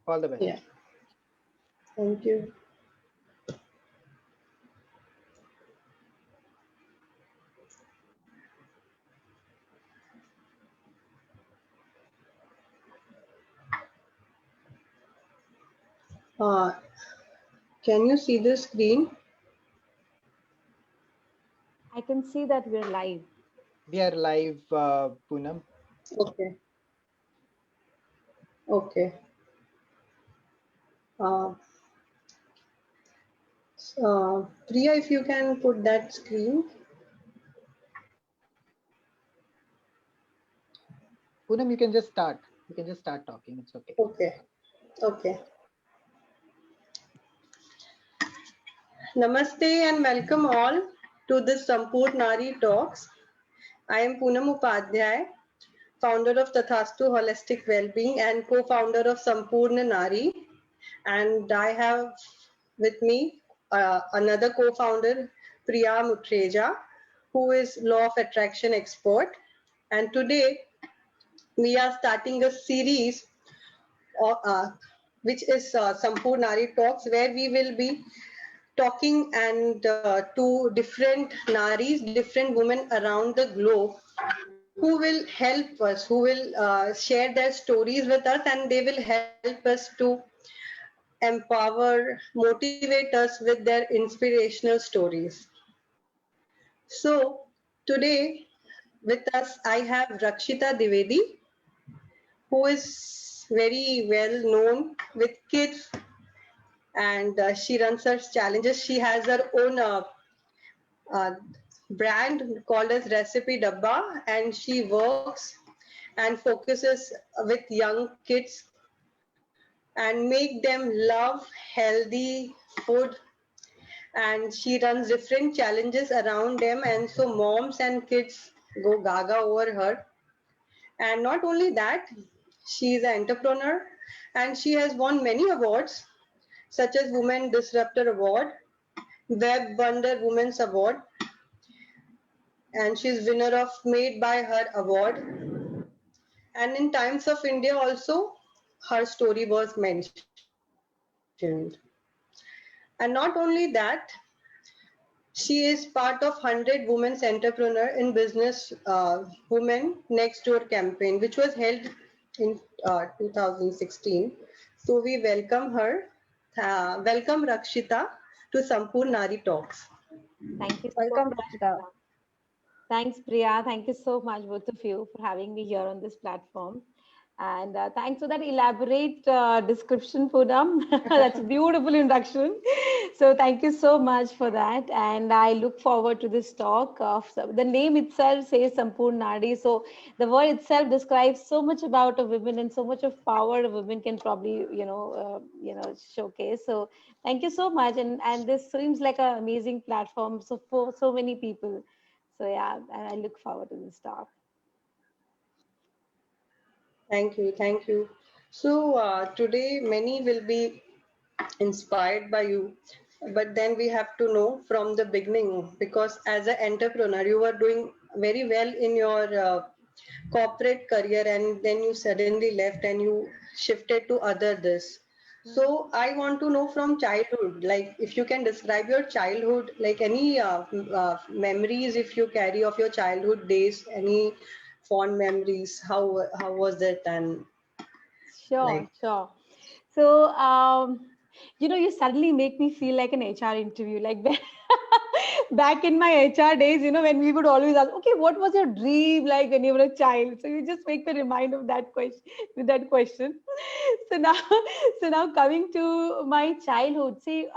All the best. Yeah. Thank you. Uh, can you see the screen? I can see that we're live. We are live, Poonam. Okay. Okay. Uh, Priya, if you can put that screen. Poonam, you can just start. You can just start talking. It's okay. Okay. Okay. Namaste and welcome all to this Sampoorna Naari Talks. I am Poonam Upadhyay, founder of Tathastu Holistic Wellbeing and co-founder of Sampoorna Naari. And I have with me another co-founder, Priya Mutreja, who is law of attraction expert. And today we are starting a series which is Sampoorna Naari Talks, where we will be talking and to different Naris, different women around the globe who will help us, who will share their stories with us, and they will help us to empower, motivate us with their inspirational stories. So today with us I have Rakshita Dwivedi, who is very well known with kids, and she runs her challenges. She has her own uh, brand called as Recipe Dabba, and she works and focuses with young kids and make them love healthy food, and she runs different challenges around them, and so moms and kids go gaga over her. And not only that, she is an entrepreneur and she has won many awards such as Women Disruptor Award, Web Wonder Women's Award, and she is winner of Made by Her Award. And in Times of India also, her story was mentioned. And not only that, she is part of 100 Women's Entrepreneur in Business Women Next Door campaign, which was held in 2016. So we welcome her. Welcome Rakshita to Sampoorna Naari Talks. Thank you so Welcome, much. Rakshita. Thanks, Priya. Thank you so much, both of you, for having me here on this platform. And thanks for that elaborate description, Poonam. That's a beautiful introduction. So thank you so much for that. And I look forward to this talk. Of the name itself says Sampoorna Naari. So the word itself describes so much about a woman and so much of power a woman can probably, showcase. So thank you so much. And this seems like an amazing platform. So for so many people. So yeah, and I look forward to this talk. Thank you, thank you. So today many will be inspired by you, but then we have to know from the beginning, because as an entrepreneur you were doing very well in your corporate career, and then you suddenly left and you shifted to other this. So I want to know from childhood, like if you can describe your childhood, like any memories if you carry of your childhood days, any fond memories, how was it, and Sure, like. sure. So, you suddenly make me feel like an HR interview. Like back in my HR days, when we would always ask, okay, what was your dream like when you were a child? So you just make me remind of that question with that question. So now, so now coming to my childhood, see,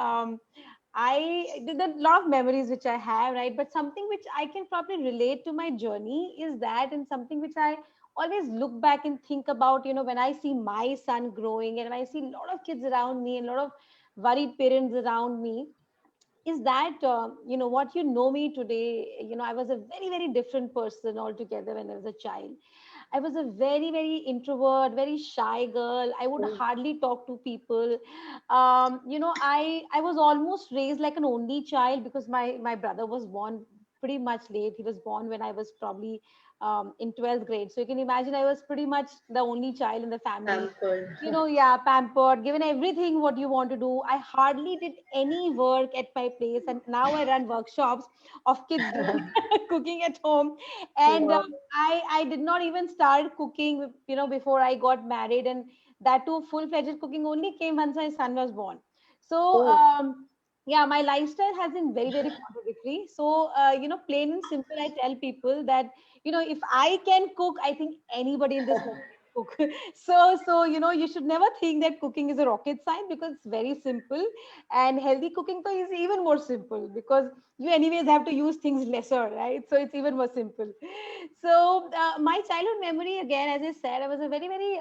I did a lot of memories which I have, right? But something which I can probably relate to my journey is that, and something which I always look back and think about, when I see my son growing and when I see a lot of kids around me and a lot of worried parents around me, is that what me today, I was a very very different person altogether when I was a child. I was a very very introvert, very shy girl. I would hardly talk to people. I was almost raised like an only child because my brother was born pretty much late. He was born when I was probably in 12th grade. So you can imagine I was pretty much the only child in the family. Pampered. Yeah, pampered, given everything what you want to do. I hardly did any work at my place, and now I run workshops of kids doing cooking at home. And Wow. I did not even start cooking, before I got married, and that too full-fledged cooking only came once my son was born. So Oh, yeah, my lifestyle has been very, very contradictory. So plain and simple, I tell people that if I can cook, I think anybody in this world can cook. So you should never think that cooking is a rocket science, because it's very simple. And healthy cooking though is even more simple, because you anyways have to use things lesser, right? So it's even more simple. So my childhood memory, again, as I said, I was a very, very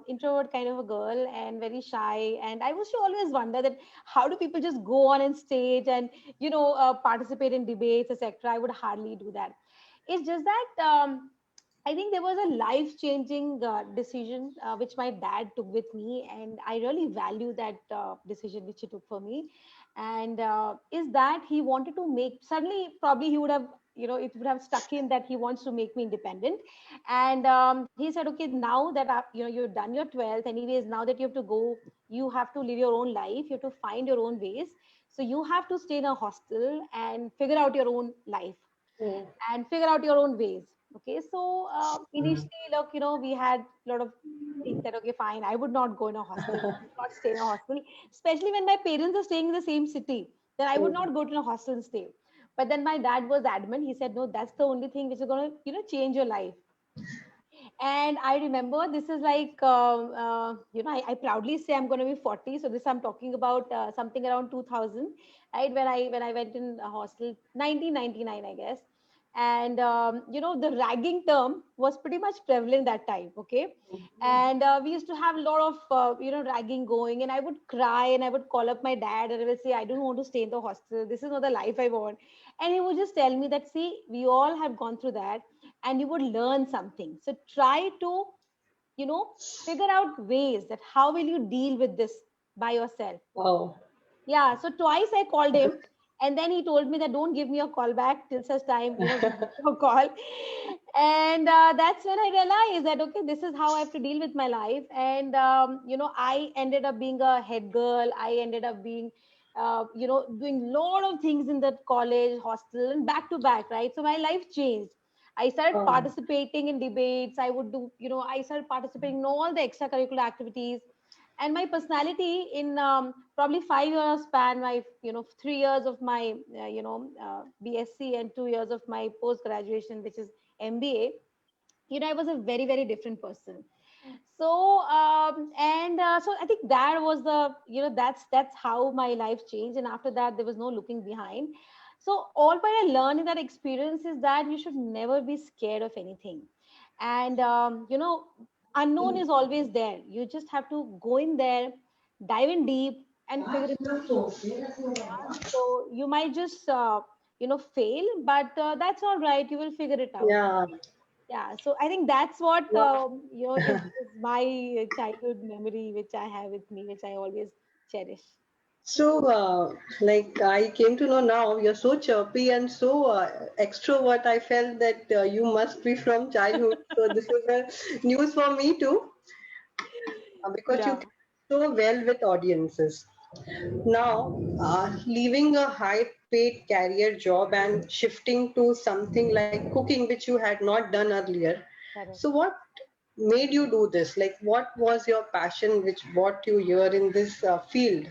introvert kind of a girl, and very shy. And I used to always wonder that how do people just go on in stage and participate in debates, etc. I would hardly do that. It's just that I think there was a life changing decision which my dad took with me, and I really value that decision which he took for me. And is that he wanted to make, suddenly, probably he would have, it would have stuck in that he wants to make me independent. And he said, okay, now that you've done your 12th, anyways, now that you have to go, you have to live your own life, you have to find your own ways. So you have to stay in a hostel and figure out your own life oh, and figure out your own ways. Okay, so initially, look, we had a lot of things that, okay, fine, I would not go in a hostel, I would not stay in a hostel, especially when my parents are staying in the same city. Then I would oh, not go to a hostel and stay. But then my dad was adamant. He said, no, that's the only thing which is going to, change your life. And I remember, this is like, I proudly say I'm going to be 40. So this I'm talking about something around 2000, right? When I went in a hostel, 1999, I guess. And the ragging term was pretty much prevalent that time. Okay, and we used to have a lot of ragging going, and I would cry and I would call up my dad and I would say, I don't want to stay in the hostel. This is not the life I want. And he would just tell me that, see, we all have gone through that, and you would learn something. So try to, you know, figure out ways that how will you deal with this by yourself. wow. Yeah. So twice I called him, and then he told me that don't give me a call back till such time, we get a call. And that's when I realized that, okay, this is how I have to deal with my life. And, I ended up being a head girl. I ended up being, doing a lot of things in that college, hostel, and back to back, right? So my life changed. I started Oh, participating in debates. I would do, I started participating in all the extracurricular activities. And my personality in probably 5 years span, my 3 years of my BSc and 2 years of my post graduation, which is MBA, I was a very, very different person. So and so I think that was the, that's how my life changed. And after that, there was no looking behind. So all what I learned in that experience is that you should never be scared of anything. And unknown is always there. You just have to go in there, dive in deep, and figure it out. Yeah, so you might just fail, but that's all right, you will figure it out. yeah. Yeah, so I think that's what Wow. is my childhood memory, which I have with me, which I always cherish. So, like I came to know now, you're so chirpy and so extrovert. I felt that you must be from childhood. So this is a news for me too, because you Yeah. connect so well with audiences. Now, leaving a high-paid career job and shifting to something like cooking, which you had not done earlier. Correct. So, what made you do this? Like, what was your passion which brought you here in this field?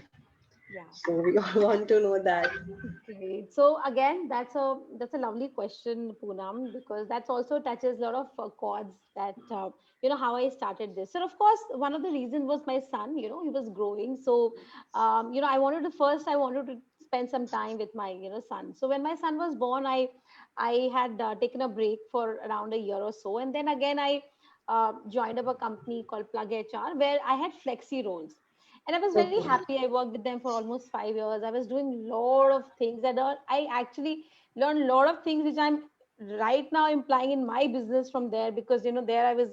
Yeah. So, we all want to know that. Great. So again, that's a lovely question, Poonam, because that's also touches a lot of chords that how I started this. So of course, one of the reasons was my son. He was growing, so I wanted to spend some time with my son. So when my son was born, I had taken a break for around a year or so, and then again I joined up a company called Plug HR, where I had flexi roles, and I was very Okay. happy. I worked with them for almost 5 years. I was doing a lot of things that I actually learned a lot of things which I'm right now implying in my business from there, because there I was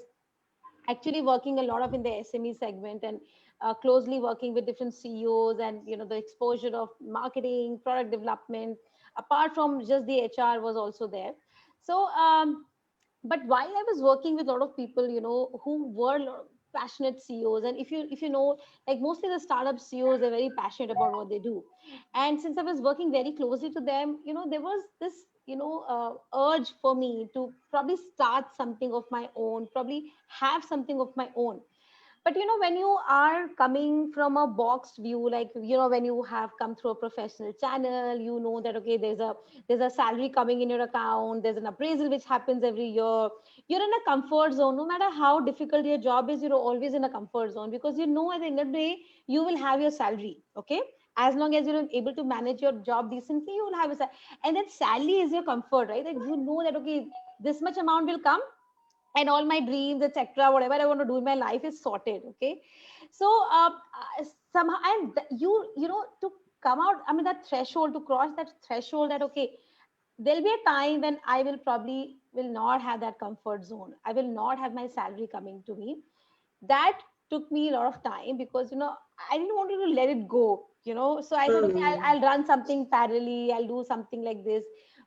actually working a lot of in the SME segment, and closely working with different CEOs, and the exposure of marketing, product development, apart from just the HR was also there. So But while I was working with a lot of people, who were a lot of passionate CEOs, and if you know, like mostly the startup CEOs are very passionate about what they do. And since I was working very closely to them, there was this, urge for me to probably start something of my own, probably have something of my own. But when you are coming from a boxed view, like when you have come through a professional channel, that okay, there's a salary coming in your account, there's an appraisal which happens every year, you're in a comfort zone. No matter how difficult your job is, you're always in a comfort zone, because at the end of the day you will have your salary. Okay, as long as you're able to manage your job decently, you will have a salary. And that salary is your comfort, right? That that okay, this much amount will come, and all my dreams, etc., whatever I want to do in my life is sorted. Okay, so somehow, and to come out, I mean, that threshold, to cross that threshold, that okay, there'll be a time when I will probably will not have that comfort zone, I will not have my salary coming to me. That took me a lot of time, because I didn't want to let it go. So I thought, okay, Hmm. I'll run something parallelly, I'll do something like this.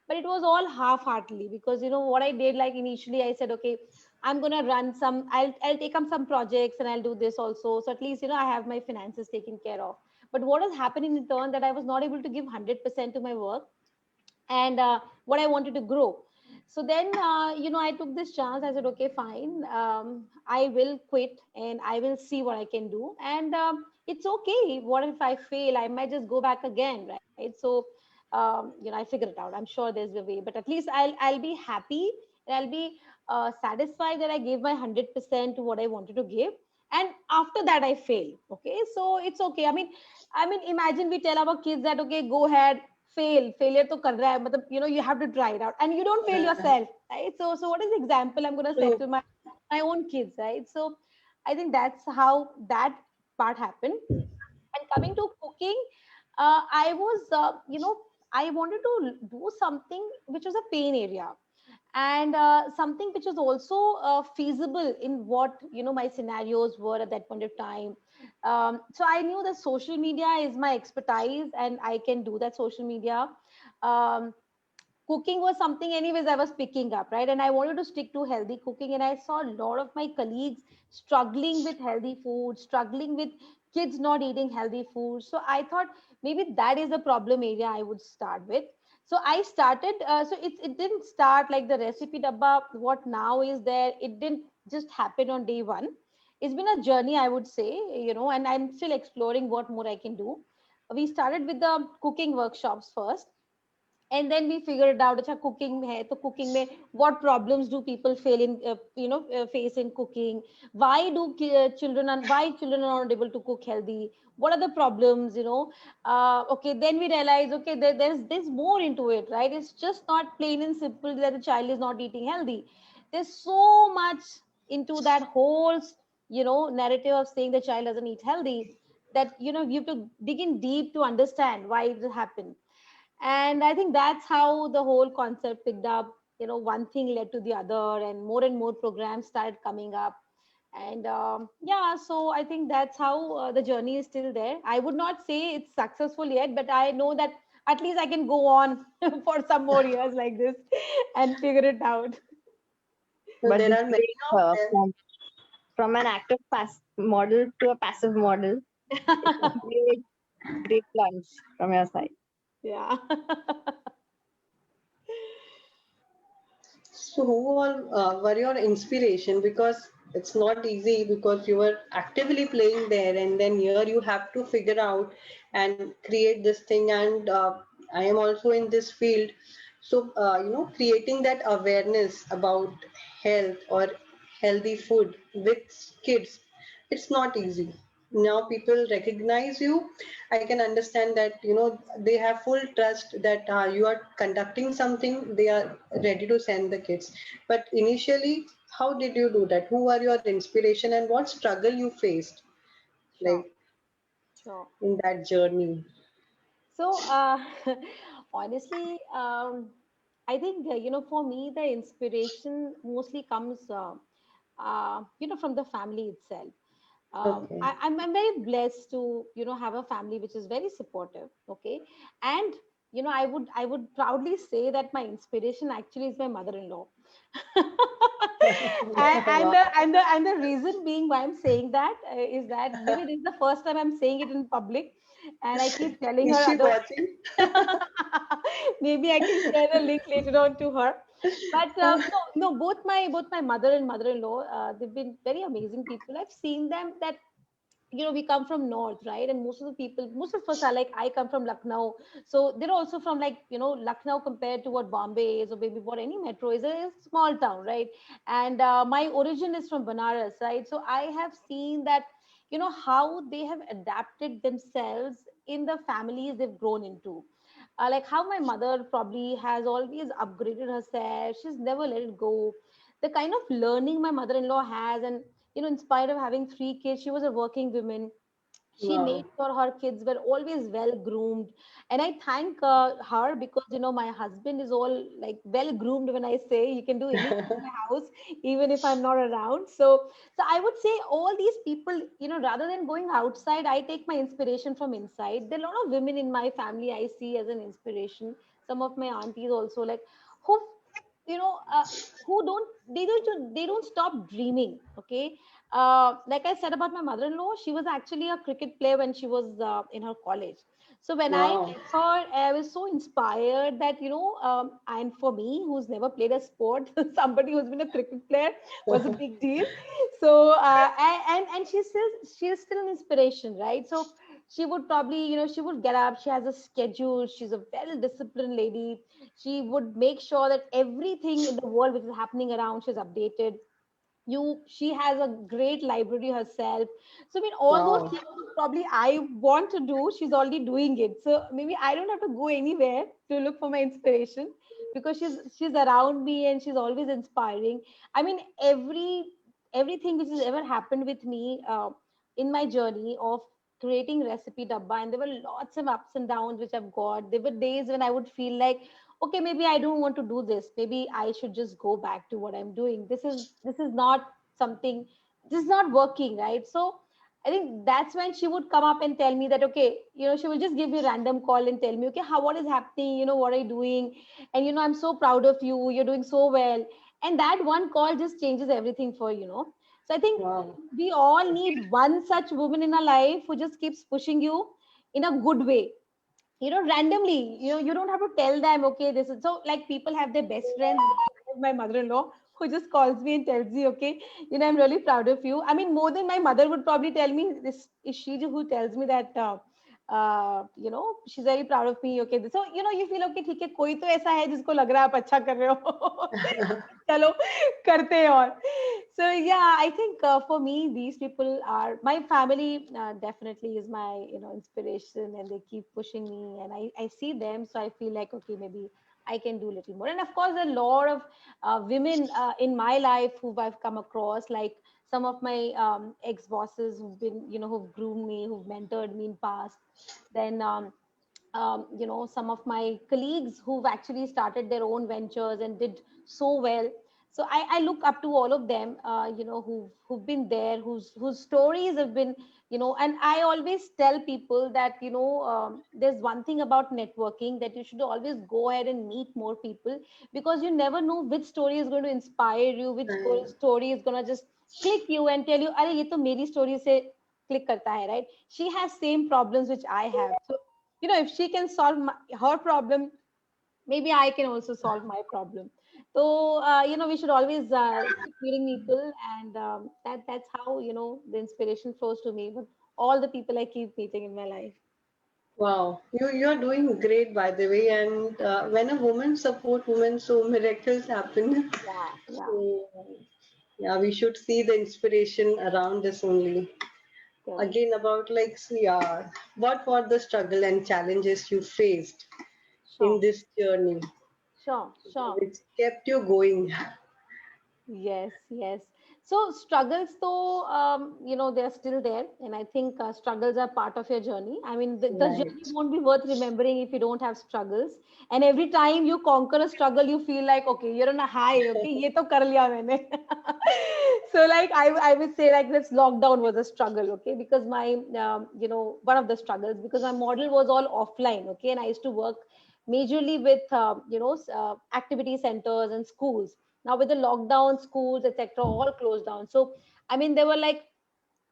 But it was all half-heartedly, because what I did, like initially I said, okay, I'm gonna run some, I'll take up some projects and I'll do this also, so at least I have my finances taken care of. But what was happening in turn, that I was not able to give 100% to my work, and what I wanted to grow. So then, I took this chance. I said, okay, fine. I will quit and I will see what I can do. And it's okay. What if I fail? I might just go back again, right? So, I figure it out. I'm sure there's a way, but at least I'll be happy, and I'll be satisfied that I gave my 100% to what I wanted to give. And after that, I failed. Okay, so it's okay. I mean, imagine we tell our kids that okay, go ahead, failure to kar raha hai, matlab, you have to try it out, and you don't fail Yeah. yourself, right? So what is the example I'm going to set True. to my own kids, right? So I think that's how that part happened. And coming to cooking, I was I wanted to do something which was a pain area, and something which was also feasible in what my scenarios were at that point of time. So I knew that social media is my expertise, and I can do that social media. um, Cooking was something anyways I was picking up, right? And I wanted to stick to healthy cooking, and I saw a lot of my colleagues struggling with healthy food, struggling with kids not eating healthy food. So I thought maybe that is the problem area I would start with. So I started, so it didn't start like the recipe dabba what now is there. It didn't just happen on day one. It's been a journey, I would say, and I'm still exploring what more I can do. We started with the cooking workshops first, and then we figured out अच्छा cooking है तो cooking में what problems do people fail in face in cooking. Why do children and why children are not able to cook healthy? What are the problems? Okay, then we realize, okay, there's more into it, right? It's just not plain and simple that the child is not eating healthy. There's so much into that whole narrative of saying the child doesn't eat healthy, that you have to dig in deep to understand why it happened. And I think that's how the whole concept picked up. One thing led to the other, and more programs started coming up. And yeah, so I think that's how the journey is still there. I would not say it's successful yet, but I know that at least I can go on for some more years like this and figure it out. Well, But there this are many of them. from an active model to a passive model, it's a great, great plunge from your side. Yeah. So, who all were your inspiration? Because it's not easy, because you were actively playing there, and then here you have to figure out and create this thing. And I am also in this field, so creating that awareness about health or healthy food with kids, it's not easy. Now people recognize you. I can understand that they have full trust that you are conducting something, they are ready to send the kids. But initially, how did you do that? Who are your inspiration, and what struggle you faced, Sure, like, sure. in that journey? So, honestly, I think, for me, the inspiration mostly comes, from the family itself. Okay. I'm very blessed to, have a family which is very supportive. Okay. And, I would proudly say that my inspiration actually is my mother-in-law. and Wow. the reason being why I'm saying that is that maybe this is the first time I'm saying it in public, and I keep telling her Is she other. watching? Maybe I can share the link later on to her. But no, both my mother and mother-in-law, they've been very amazing people. I've seen them that we come from north, right? And most of the people, most of us are like, I come from Lucknow, so they're also from like Lucknow compared to what Bombay is, or maybe what any metro is, a small town, right? And my origin is from Banaras, right? So I have seen that how they have adapted themselves in the families they've grown into. Like how my mother probably has always upgraded herself, she's never let it go. The kind of learning my mother-in-law has, and in spite of having 3 kids, she was a working woman. She made Wow. sure her kids were always well groomed, and I thank her, because my husband is all like well groomed. When I say he can do anything in my house, even if I'm not around. So I would say all these people, rather than going outside, I take my inspiration from inside. There are a lot of women in my family I see as an inspiration. Some of my aunties also, like, who you know uh, who don't stop dreaming. Okay, like I said about my mother-in-law, she was actually a cricket player when she was in her college. So when I Wow. met her, I was so inspired that and for me, who's never played a sport, somebody who's been a cricket player was a big deal. So and she's still an inspiration, right? So she would probably, she would get up, she has a schedule, she's a well disciplined lady. She would make sure that everything in the world which is happening around, she's updated. She has a great library herself. So I mean, all those Wow. things which probably I want to do, she's already doing it. So maybe I don't have to go anywhere to look for my inspiration, because she's around me and she's always inspiring. I mean, everything which has ever happened with me in my journey of creating Recipe Dabba, and there were lots of ups and downs which I've got. There were days when I would feel like, okay, maybe I don't want to do this, maybe I should just go back to what I'm doing. This is not something, this is not working, right? So I think that's when she would come up and tell me that, okay, she will just give me a random call and tell me, okay, what is happening, what are you doing? And I'm so proud of you, you're doing so well. And that one call just changes everything for so I think Wow. we all need one such woman in our life who just keeps pushing you in a good way, randomly. You don't have to tell them, okay, this is so, like, people have their best friends. My mother-in-law, who just calls me and tells me, okay, I'm really proud of you. I mean, more than my mother would probably tell me. This is she who tells me that she's very proud of me. Okay, so you feel, okay, ठीक है, कोई तो ऐसा है जिसको लग रहा है आप अच्छा कर रहे हो. चलो करते हैं और. So yeah, I think for me, these people are my family. Definitely is my inspiration, and they keep pushing me, and I see them, so I feel like, okay, maybe I can do a little more. And of course, a lot of women in my life who I've come across, like some of my ex bosses who've been, who've groomed me, who've mentored me in past. Then some of my colleagues who've actually started their own ventures and did so well. So I look up to all of them, who've been there, whose stories have been, and I always tell people that, there's one thing about networking, that you should always go ahead and meet more people, because you never know which story is going to inspire you, which And story is going to just click you and tell you, अरे ये तो मेरी story से click करता है, right? She has same problems which I have. So if she can solve her problem, maybe I can also solve my problem. So we should always keep meeting people, and that's how the inspiration flows to me. But all the people I keep meeting in my life. wow, you're doing great, by the way. And when a woman support women, so miracles happen. Yeah, yeah, So yeah, we should see the inspiration around us only. correct. Again, about like, so yeah, what were the struggle and challenges you faced in Sure, this journey, sure, sure. which kept you going? Yes, yes. So struggles, though, they're still there, and I think struggles are part of your journey. I mean, the journey Right. won't be worth remembering if you don't have struggles. And every time you conquer a struggle, you feel like, okay, you're on a high. Okay, ये तो कर लिया मैंने. So, like, I would say, like, this lockdown was a struggle. Okay, because my one of the struggles, because my model was all offline. Okay, and I used to work majorly with activity centers and schools. Now with the lockdown, schools, etc., all closed down. So I mean, there were like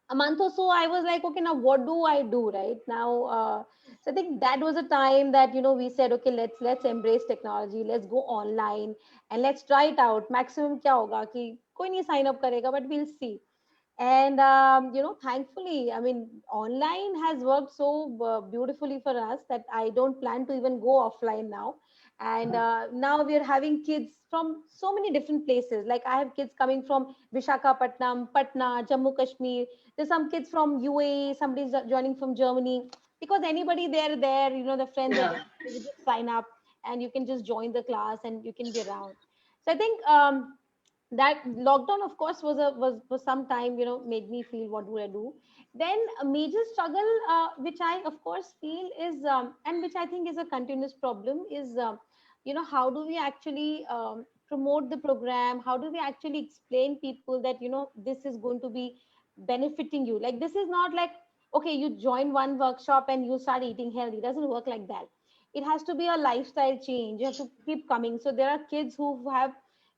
a month or so, I was like, okay, now what do I do right now? So I think that was a time that, we said, okay, let's embrace technology, let's go online and let's try it out. Maximum kya hoga ki koi nahi sign up karega, but we'll see. And thankfully, I mean, online has worked so beautifully for us that I don't plan to even go offline now. And now we are having kids from so many different places. Like I have kids coming from Vishakhapatnam, Patna, Jammu Kashmir. There's some kids from UAE, somebody's joining from Germany. Because anybody there, the friends are Yeah. there, you just sign up and you can just join the class and you can be around. So I think that lockdown, of course, was some time, made me feel what do I do. Then a major struggle, which I of course feel is, and which I think is a continuous problem, is how do we actually promote the program? How do we actually explain people that this is going to be benefiting you? Like, this is not like, okay, you join one workshop and you start eating healthy. It doesn't work like that. It has to be a lifestyle change. You have to keep coming. So there are kids who have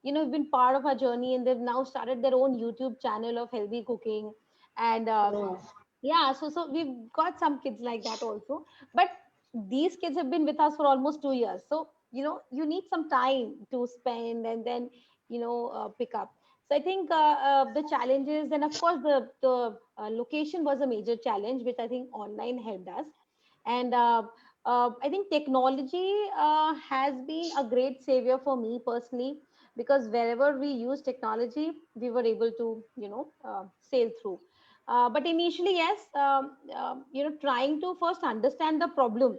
been part of our journey, and they've now started their own YouTube channel of healthy cooking. And Oh, yeah, so we've got some kids like that also. But these kids have been with us for almost 2 years, so you need some time to spend and then pick up. So I think the challenges, and of course the location was a major challenge, which I think online helped us. And I think technology has been a great savior for me personally, because wherever we use technology, we were able to sail through. But initially, yes, trying to first understand the problem,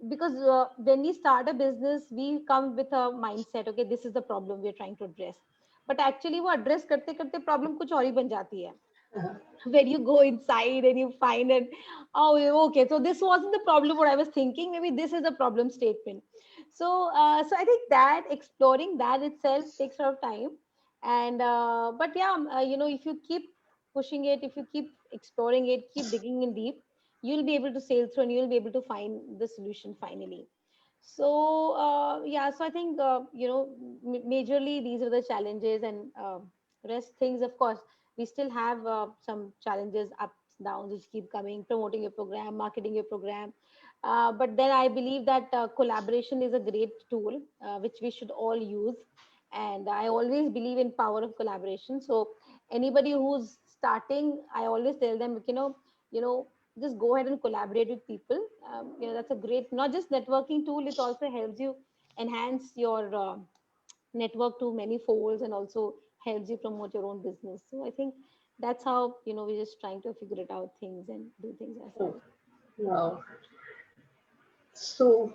because when we start a business, we come with a mindset, okay, this is the problem we're trying to address. But actually वो address करते करते problem कुछ और ही बन जाती है. When you go inside and you find it, oh, okay, so this wasn't the problem what I was thinking, maybe this is the problem statement. So I think that exploring that itself takes a lot of time. And but yeah, if you keep pushing it, if you keep exploring it, keep digging in deep, you'll be able to sail through and you'll be able to find the solution finally. So yeah, so I think majorly these are the challenges. And rest things, of course, we still have some challenges, ups, downs, which keep coming. Promoting your program, marketing your program, but then I believe that collaboration is a great tool which we should all use. And I always believe in power of collaboration. So anybody who's starting, I always tell them, you know just go ahead and collaborate with people. That's a great, not just networking tool, it also helps you enhance your network to many folds, and also helps you promote your own business. So I think that's how we're just trying to figure it out things and do things oh, ourselves. wow. So,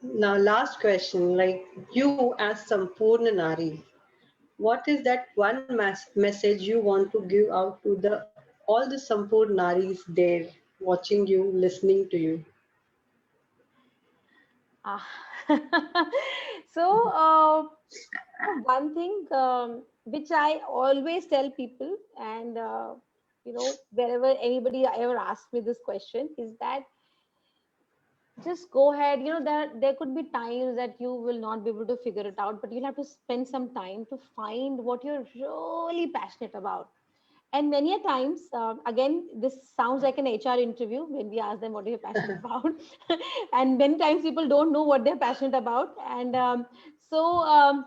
now last question, like you as Sampoorna Nari, what is that one message you want to give out to the all the Sampoorna Naris there watching you, listening to you? Ah. So one thing which I always tell people, and wherever anybody ever asks me this question, is that just go ahead. There could be times that you will not be able to figure it out, but you'll have to spend some time to find what you're really passionate about. And many a times, again, this sounds like an HR interview when we ask them what are you passionate about. And many times people don't know what they're passionate about. And so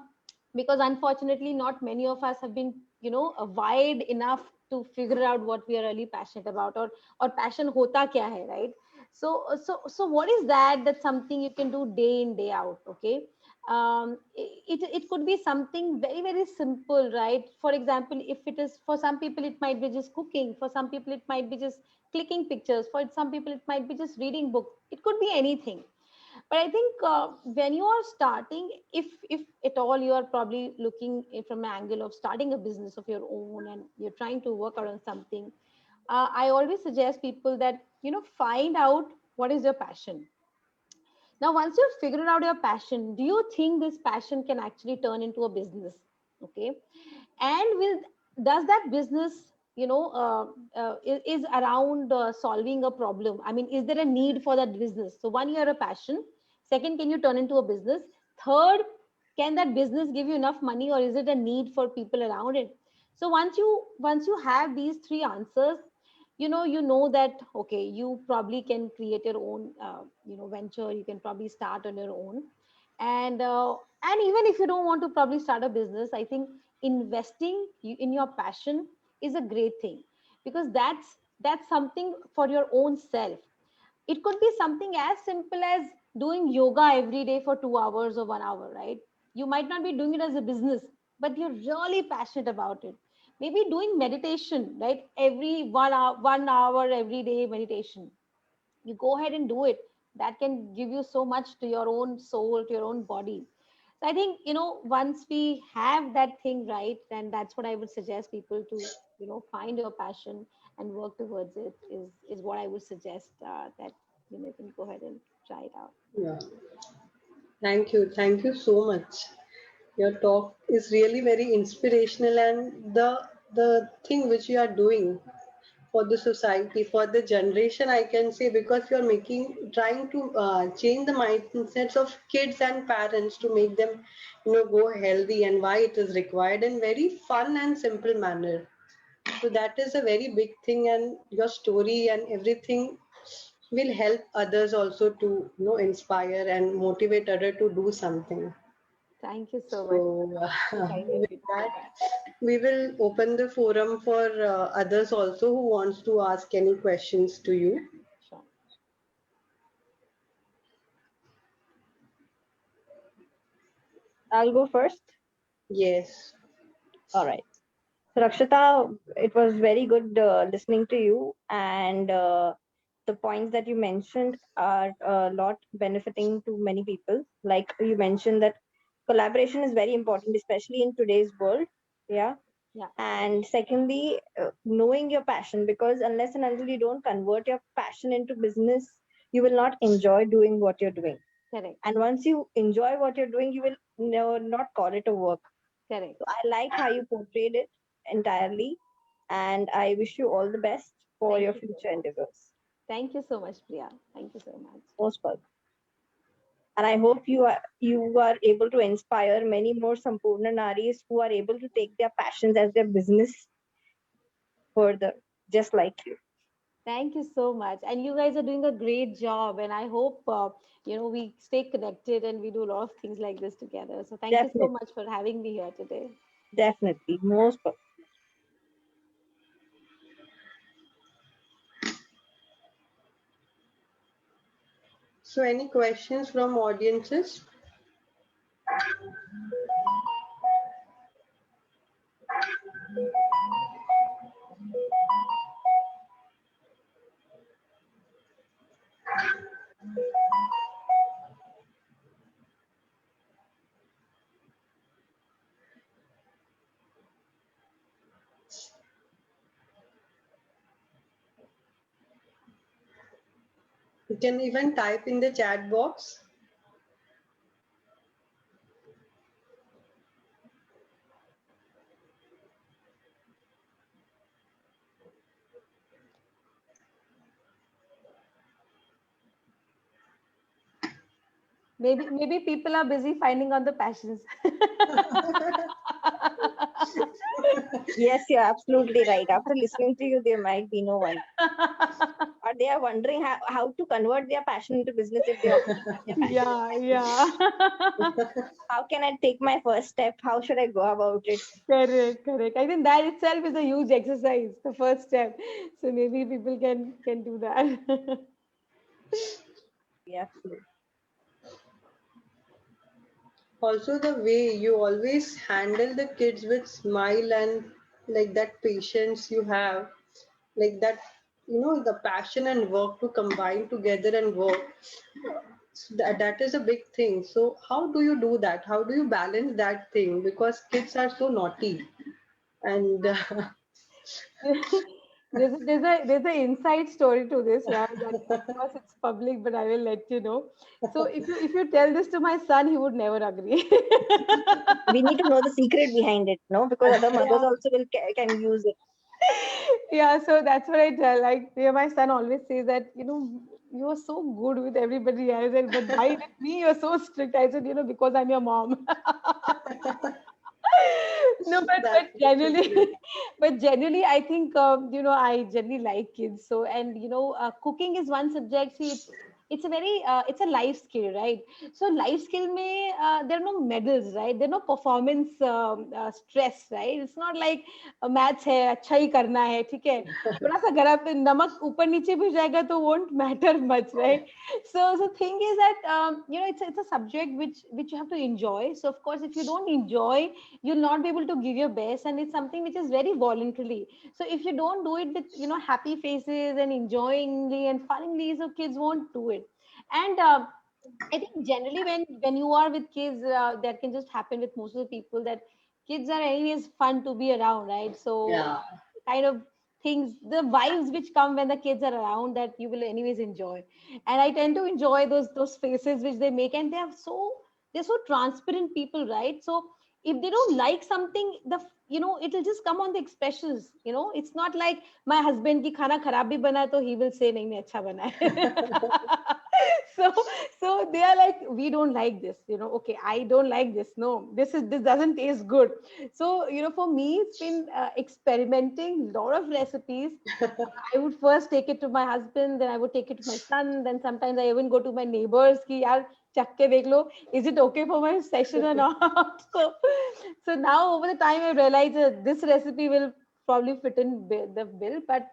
because unfortunately not many of us have been wide enough to figure out what we are really passionate about, or passion hota kya hai, right? So what is that? That's something you can do day in day out. Okay. It could be something very very simple, right? For example, if it is, for some people it might be just cooking, for some people it might be just clicking pictures, for some people it might be just reading books. It could be anything. But I think when you are starting, if at all you are probably looking from an angle of starting a business of your own and you're trying to work around something, I always suggest people that find out what is your passion. Now once you've figured out your passion, do you think this passion can actually turn into a business? Okay. And will, does that business is around solving a problem? I mean, is there a need for that business? So one, you have a passion. Second, can you turn into a business? Third, can that business give you enough money, or is it a need for people around it? So once you have these three answers, you know that okay, you probably can create your own venture. You can probably start on your own. And even if you don't want to probably start a business, I think investing in your passion is a great thing, because that's something for your own self. It could be something as simple as doing yoga every day for 2 hours or 1 hour, right? You might not be doing it as a business, but you're really passionate about it. Maybe doing meditation, right? Every 1 hour every day meditation. You go ahead and do it. That can give you so much to your own soul, to your own body. So I think, once we have that thing right, then that's what I would suggest people to, find your passion and work towards it is what I would suggest, that, you can go ahead and try it out. Yeah. Thank you so much. Your talk is really very inspirational, and the thing which you are doing for the society, for the generation, I can say, because you're trying to change the mindsets of kids and parents to make them, go healthy, and why it is required in very fun and simple manner. So that is a very big thing, and your story and everything will help others also to, inspire and motivate other to do something. Thank you so much. So, So kind of with you to say that, that. we will open the forum for others also who wants to ask any questions to you. Sure. I'll go first. Yes. All right. So, Rakshita, it was very good listening to you, and the points that you mentioned are a lot benefiting to many people. Like you mentioned that collaboration is very important, especially in today's world. Yeah. Yeah. And secondly, knowing your passion, because unless and until you don't convert your passion into business, you will not enjoy doing what you're doing. Correct. And once you enjoy what you're doing, you will never not call it a work. Correct. So I like how you portrayed it entirely, and I wish you all the best for Thank your you so future much. endeavors. Thank you so much, Priya. Thank you so much. Most welcome. And I hope you are able to inspire many more Sampoorna Naris who are able to take their passions as their business further, just like you. Thank you so much. And you guys are doing a great job. And I hope, we stay connected and we do a lot of things like this together. So thank you so Definitely, much for having me here today. definitely, most welcome. So, any questions from audiences? You can even type in the chat box. Maybe people are busy finding out the passions. Yes, you're absolutely right. After listening to you, there might be no one. Or they are wondering how to convert their passion into business if they already have their passion. Yeah, yeah. How can I take my first step? How should I go about it? Correct, correct. I think that itself is a huge exercise, the first step. So maybe people can do that. Yeah. Also, the way you always handle the kids with smile and like that patience you have, like that, the passion and work to combine together and work. That is a big thing. So, how do you do that? How do you balance that thing? Because kids are so naughty, and There's a inside story to this, yeah. That of course it's public, but I will let you know. So if you tell this to my son, he would never agree. We need to know the secret behind it, no? Because other mothers Yeah. also can use it. Yeah, so that's what I tell. Like, yeah, my son always says that, you are so good with everybody else, but why with me you're so strict? I said, because I'm your mom. No, but That's so generally, great. but generally, I think I generally like kids. So, and cooking is one subject. See, it's a very it's a life skill, right? So, life skill may there are no medals, right? There are no performance stress, right? It's not like maths है अच्छा ही करना है ठीक है थोड़ा सा गरा पे नमक ऊपर नीचे भी जाएगा तो won't matter much, right? So thing is that it's a subject which you have to enjoy. So of course, if you don't enjoy, you'll not be able to give your best, and it's something which is very voluntarily. So if you don't do it with happy faces and enjoyingly and funnily, so kids won't do it. And I think generally when you are with kids, that can just happen with most of the people, that kids are anyways fun to be around, right? So Yeah. kind of things, the vibes which come when the kids are around, that you will anyways enjoy. And I tend to enjoy those faces which they make, and they're so transparent people, right? So if they don't like something, it'll just come on the expressions. It's not like my husband ki khana kharab bhi bana hai, so he will say nahi nahi acha bana hai. so so they are like, we don't like this, okay, I don't like this, no, this doesn't taste good. So for me it's been experimenting lot of recipes. I would first take it to my husband, then I would take it to my son, then sometimes I even go to my neighbors ki yaar chak ke dekh lo, is it okay for my session or not? So now over the time I realized that this recipe will probably fit in the bill. But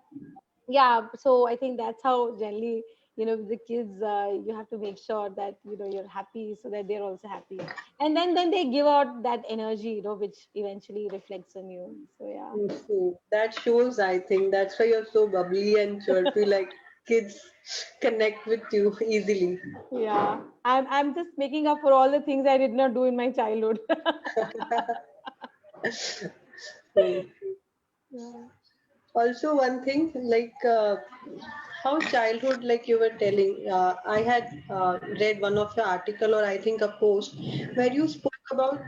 yeah, so I think that's how generally with the kids, you have to make sure that you're happy so that they're also happy, and then they give out that energy, which eventually reflects on you. So yeah. Mhm. That shows, I think. That's why you're so bubbly and chirpy, like kids connect with you easily. Yeah, I'm just making up for all the things I did not do in my childhood. Hmm. Yeah. Also, one thing like how childhood, like you were telling, I had read one of your article or I think a post where you spoke about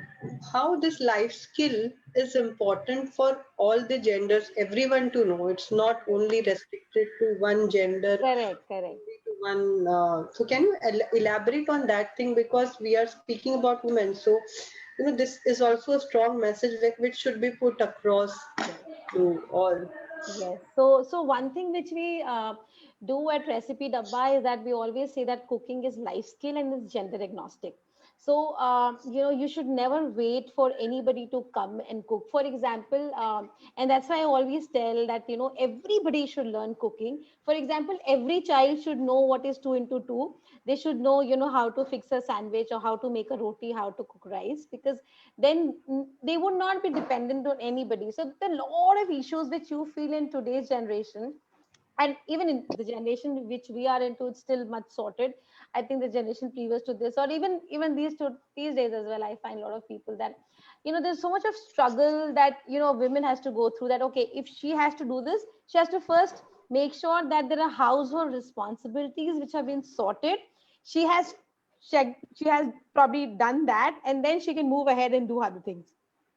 how this life skill is important for all the genders, everyone to know. It's not only restricted to one gender, Correct, correct. only to one. So, can you elaborate on that thing, because we are speaking about women? So, this is also a strong message which should be put across Yes. to all. Yes. So one thing which we do at Recipe Dabba is that we always say that cooking is life skill and is gender agnostic. So you should never wait for anybody to come and cook. For example, and that's why I always tell that everybody should learn cooking. For example, every child should know what is two into two. They should know how to fix a sandwich or how to make a roti, how to cook rice, because then they would not be dependent on anybody. So there are a lot of issues which you feel in today's generation, and even in the generation which we are into, it's still much sorted. I think the generation previous to this, or even these days as well, I find a lot of people that there's so much of struggle that women has to go through, that okay, if she has to do this, she has to first make sure that there are household responsibilities which have been sorted. She has probably done that, and then she can move ahead and do other things.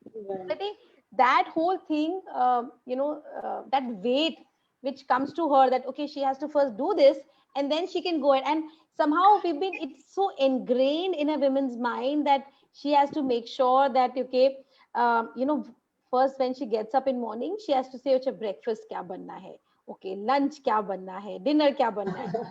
I Right. think that whole thing, that weight which comes to her, that okay, she has to first do this and then she can go ahead. And somehow it's so ingrained in a woman's mind that she has to make sure that okay, first when she gets up in morning, she has to say, okay, breakfast kya banna hai, okay, lunch kya banna hai, dinner kya banna hai.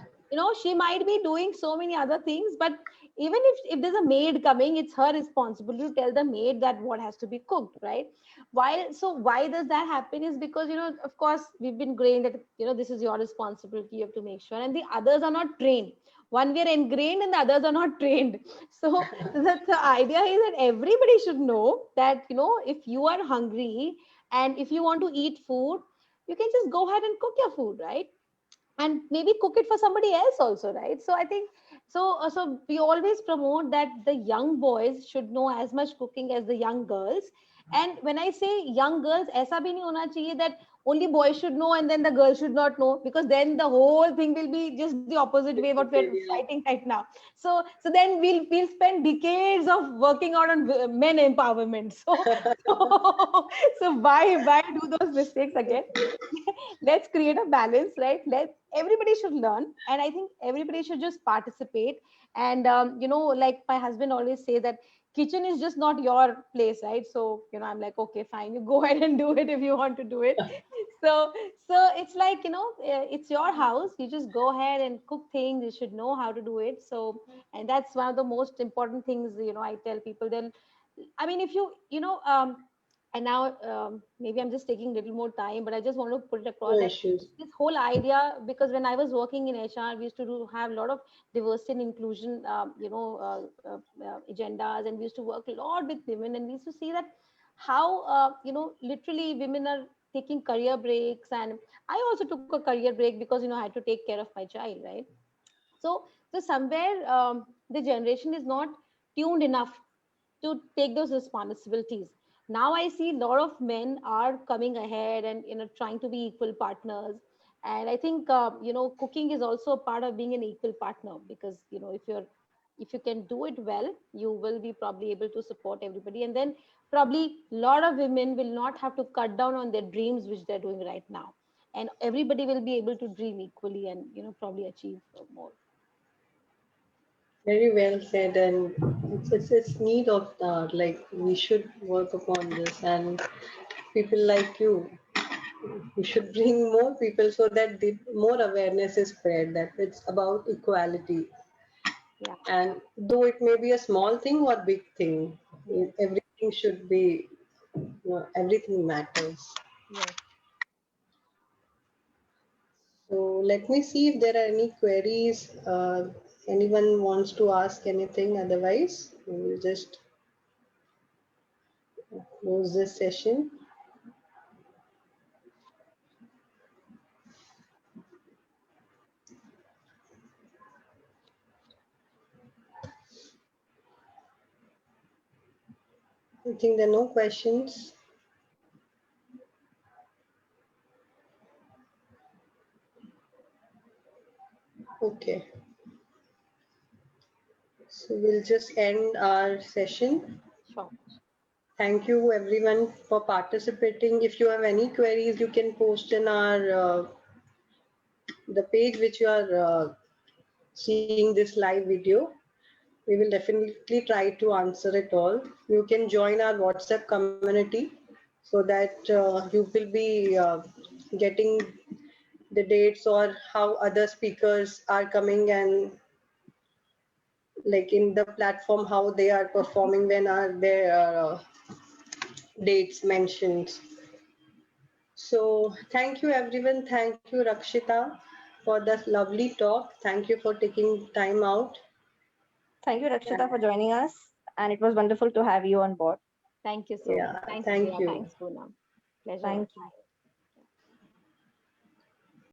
She might be doing so many other things, but even if there's a maid coming, it's her responsibility to tell the maid that what has to be cooked, right? Why does that happen is because of course we've been trained that this is your responsibility, you have to make sure, and the others are not trained. One, we are ingrained and the others are not trained. So the idea is that everybody should know that if you are hungry and if you want to eat food, you can just go ahead and cook your food, right? And maybe cook it for somebody else also, right? So I think so we always promote that the young boys should know as much cooking as the young girls. And when I say young girls, aisa bhi nahi hona chahiye that only boys should know and then the girls should not know, because then the whole thing will be just the opposite way what we're fighting right now. So then we'll spend decades of working out on men empowerment. So why do those mistakes again? Let's create a balance, right? Let everybody should learn, and I think everybody should just participate. And like my husband always say that kitchen is just not your place, right? So I'm like, okay, fine, you go ahead and do it if you want to do it. So it's like, it's your house, you just go ahead and cook things, you should know how to do it. So, and that's one of the most important things, I tell people. Then I mean, if and now maybe I'm just taking a little more time, but I just want to put it across No that issues. this whole idea, because when I was working in HR, we used to have a lot of diversity and inclusion, agendas, and we used to work a lot with women, and we used to see that how, literally women are taking career breaks. And I also took a career break because, I had to take care of my child, right? So somewhere, the generation is not tuned enough to take those responsibilities. Now I see a lot of men are coming ahead and trying to be equal partners. And I think cooking is also a part of being an equal partner, because if you can do it well, you will be probably able to support everybody, and then probably a lot of women will not have to cut down on their dreams which they're doing right now, and everybody will be able to dream equally and probably achieve more. Very well said, and it's need of that. Like we should work upon this, and people like you should bring more people so that the more awareness is spread that it's about equality. Yeah. And though it may be a small thing or big thing, Yes. everything should be, everything matters. Yes. So let me see if there are any queries. Anyone wants to ask anything? Otherwise, we will just close this session. I think there are no questions. Okay, so we'll just end our session. Sure. Thank you everyone for participating. If you have any queries, you can post in our the page which you are seeing this live video. We will definitely try to answer it all. You can join our WhatsApp community so that you will be getting the dates or how other speakers are coming, and like in the platform how they are performing, when are their dates mentioned. So thank you everyone. Thank you Rakshita for this lovely talk. Thank you for taking time out. Thank you, Rakshita, for joining us. And it was wonderful to have you on board. Thank you so much. Yeah, Thanks, thank Priya. you. Thanks, Poonam. Pleasure. Thank you.